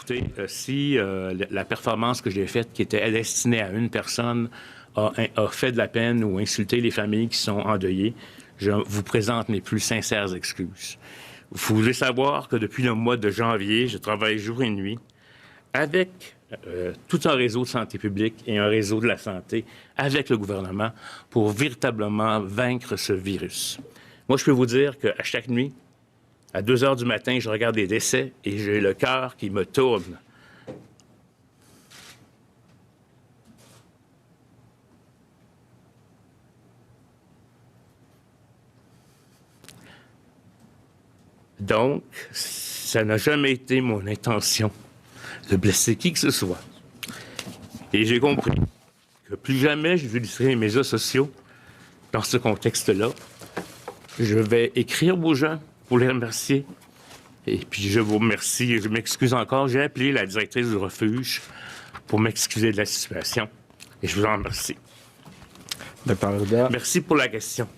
écoutez, si la performance que j'ai faite, qui était destinée à une personne, a fait de la peine ou insulté les familles qui sont endeuillées, je vous présente mes plus sincères excuses. Vous devez savoir que depuis le mois de janvier, je travaille jour et nuit avec tout un réseau de santé publique et un réseau de la santé avec le gouvernement pour véritablement vaincre ce virus. Moi, je peux vous dire qu'à chaque nuit, à 2 heures du matin, je regarde des décès et j'ai le cœur qui me tourne. Donc, ça n'a jamais été mon intention de blesser qui que ce soit. Et j'ai compris que plus jamais je n'utiliserai les médias sociaux dans ce contexte-là. Je vais écrire aux gens pour les remercier. Et puis, je vous remercie et je m'excuse encore. J'ai appelé la directrice du refuge pour m'excuser de la situation. Et je vous en remercie. Dr. Arruda. Merci pour la question.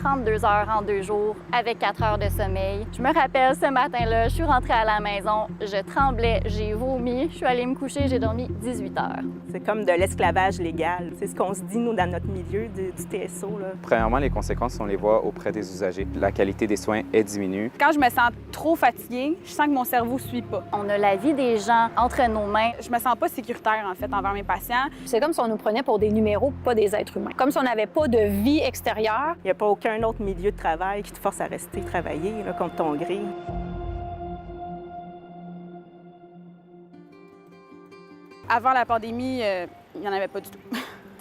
32 heures en 2 jours avec 4 heures de sommeil. Je me rappelle ce matin-là, je suis rentrée à la maison, je tremblais, j'ai vomi, je suis allée me coucher, j'ai dormi 18 heures. C'est comme de l'esclavage légal. C'est ce qu'on se dit, nous, dans notre milieu du TSO. Là. Premièrement, les conséquences, on les voit auprès des usagers. La qualité des soins est diminuée. Quand je me sens trop fatiguée, je sens que mon cerveau ne suit pas. On a la vie des gens entre nos mains. Je me sens pas sécuritaire, en fait, envers mes patients. C'est comme si on nous prenait pour des numéros, pas des êtres humains. Comme si on n'avait pas de vie extérieure. Il n'y a pas aucun autre milieu de travail qui te force à rester travailler là, contre ton gré. Avant la pandémie, il n'y en avait pas du tout.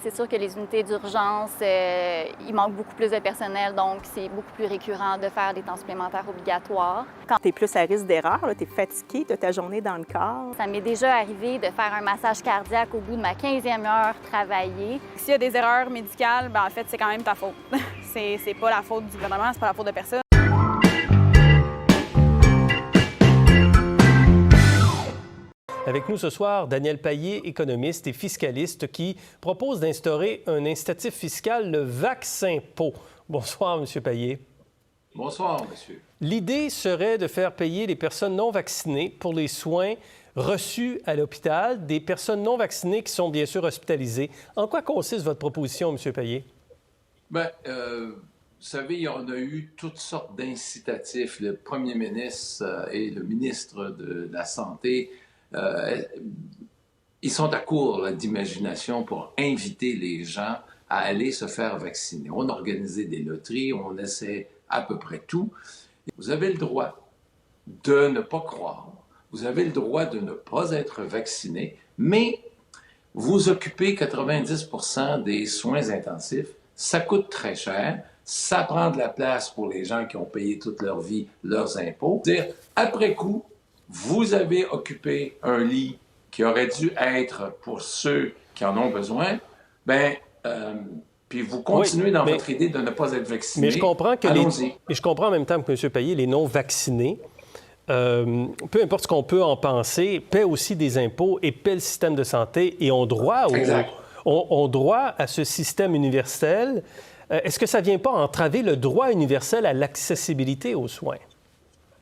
C'est sûr que les unités d'urgence, il manque beaucoup plus de personnel, donc c'est beaucoup plus récurrent de faire des temps supplémentaires obligatoires. Quand tu es plus à risque d'erreur, tu es fatigué de ta journée dans le corps. Ça m'est déjà arrivé de faire un massage cardiaque au bout de ma 15e heure travaillée. S'il y a des erreurs médicales, en fait, c'est quand même ta faute. C'est pas la faute du gouvernement, c'est pas la faute de personne. Avec nous ce soir, Daniel Payet, économiste et fiscaliste, qui propose d'instaurer un incitatif fiscal, le vaccin-pot. Bonsoir, M. Payet. Bonsoir, monsieur. L'idée serait de faire payer les personnes non vaccinées pour les soins reçus à l'hôpital, des personnes non vaccinées qui sont bien sûr hospitalisées. En quoi consiste votre proposition, M. Payet? Bien, vous savez, on a eu toutes sortes d'incitatifs. Le premier ministre et le ministre de la Santé, ils sont à court d'imagination pour inviter les gens à aller se faire vacciner. On a organisé des loteries, on essaie à peu près tout. Vous avez le droit de ne pas croire, vous avez le droit de ne pas être vacciné, mais vous occupez 90% des soins intensifs, ça coûte très cher, ça prend de la place pour les gens qui ont payé toute leur vie leurs impôts. C'est-à-dire, après coup, vous avez occupé un lit qui aurait dû être pour ceux qui en ont besoin, puis vous continuez dans votre idée de ne pas être vacciné. Mais je comprends que allons-y. je comprends en même temps que M. Payet, les non-vaccinés, peu importe ce qu'on peut en penser, paient aussi des impôts et paient le système de santé et ont droit, ont droit à ce système universel. Est-ce que ça ne vient pas entraver le droit universel à l'accessibilité aux soins?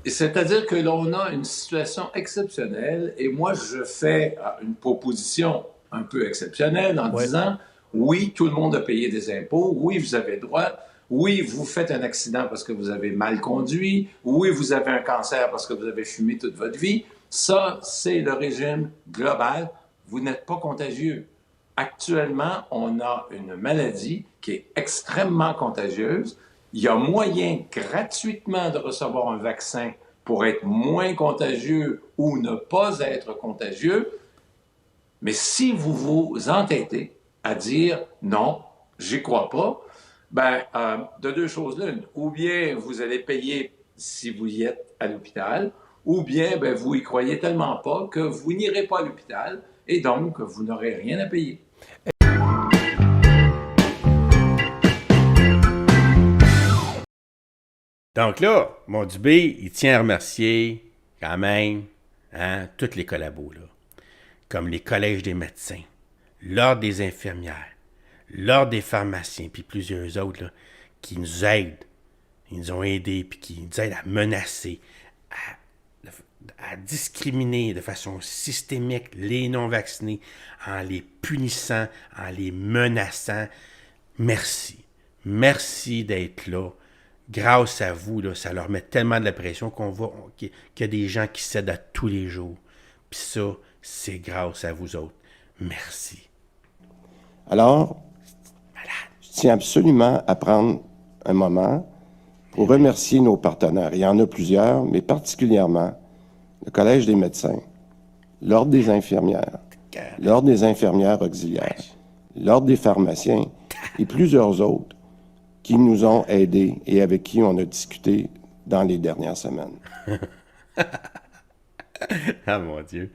C'est-à-dire que l'on a une situation exceptionnelle et moi, je fais une proposition un peu exceptionnelle en disant, oui, tout le monde a payé des impôts, oui, vous avez droit, oui, vous faites un accident parce que vous avez mal conduit, oui, vous avez un cancer parce que vous avez fumé toute votre vie. Ça, c'est le régime global. Vous n'êtes pas contagieux. Actuellement, on a une maladie qui est extrêmement contagieuse. Il y a moyen gratuitement de recevoir un vaccin pour être moins contagieux ou ne pas être contagieux. Mais si vous vous entêtez à dire non, j'y crois pas, de deux choses l'une. Ou bien vous allez payer si vous y êtes à l'hôpital, ou bien vous y croyez tellement pas que vous n'irez pas à l'hôpital et donc vous n'aurez rien à payer. Donc là, mon Dubé, il tient à remercier quand même tous les collabos, là, comme les collèges des médecins, l'ordre des infirmières, l'ordre des pharmaciens, puis plusieurs autres là, qui nous aident. ils nous ont aidés, puis qui nous aident à menacer, à discriminer de façon systémique les non-vaccinés en les punissant, en les menaçant. Merci. Merci d'être là. Grâce à vous, là, ça leur met tellement de la pression qu'il y a des gens qui cèdent à tous les jours. Puis ça, c'est grâce à vous autres. Merci. Alors, je tiens absolument à prendre un moment pour remercier nos partenaires. Il y en a plusieurs, mais particulièrement le Collège des médecins, l'Ordre des infirmières, l'Ordre des infirmières auxiliaires, l'Ordre des pharmaciens et plusieurs autres qui nous ont aidés et avec qui on a discuté dans les dernières semaines. Ah mon Dieu.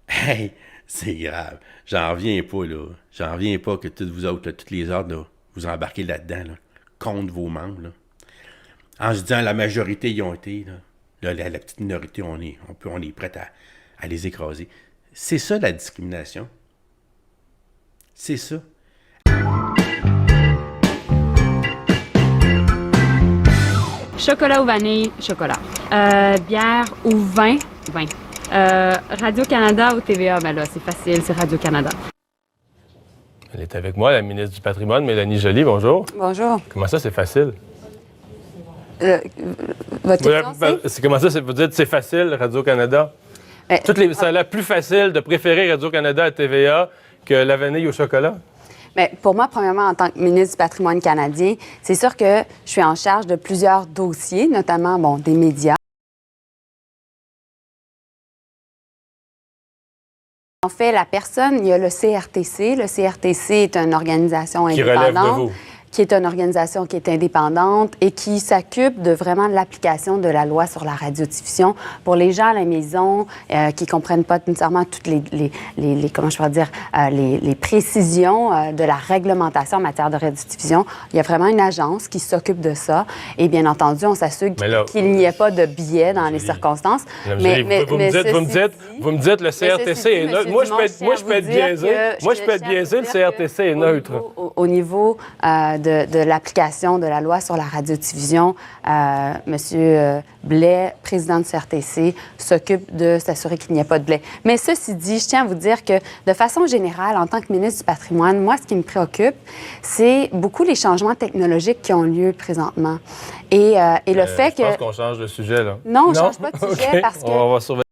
Hey, c'est grave. J'en reviens pas, là. J'en reviens pas que toutes vous autres, là, toutes les ordres, là, vous embarquez là-dedans, là, contre vos membres, là. En se disant la majorité y ont été, là. Là, la petite minorité, on est prêt à les écraser. C'est ça, la discrimination. C'est ça. Chocolat ou vanille, chocolat. Bière ou vin, vin. Radio-Canada ou TVA, ben là, c'est facile, c'est Radio-Canada. Elle est avec moi, la ministre du Patrimoine, Mélanie Joly. Bonjour. Bonjour. Comment ça, c'est facile? Votre question, c'est comment ça, vous dites c'est facile, Radio-Canada? Ça a l'air plus facile de préférer Radio-Canada à TVA que la vanille au chocolat? Bien, pour moi, premièrement, en tant que ministre du Patrimoine canadien, c'est sûr que je suis en charge de plusieurs dossiers, notamment, des médias. En fait, la personne, il y a le CRTC. Le CRTC est une organisation indépendante. Qui relève de vous. Qui est une organisation qui est indépendante et qui s'occupe de vraiment de l'application de la loi sur la radiodiffusion. Pour les gens à la maison qui ne comprennent pas nécessairement toutes les précisions de la réglementation en matière de radiodiffusion, il y a vraiment une agence qui s'occupe de ça. Et bien entendu, on s'assure qu'il n'y ait pas de biais dans les circonstances. Vous me dites le CRTC est neutre. Moi, je peux être biaisé. Moi, je peux être biaisé, le CRTC est neutre. Au niveau de l'application de la loi sur la radiodiffusion, M. Blais, président du CRTC, s'occupe de s'assurer qu'il n'y a pas de blais. Mais ceci dit, je tiens à vous dire que, de façon générale, en tant que ministre du Patrimoine, moi, ce qui me préoccupe, c'est beaucoup les changements technologiques qui ont lieu présentement. Et le fait que... Je pense qu'on change de sujet, là. Non, on ne change pas de sujet parce que... On va surveiller.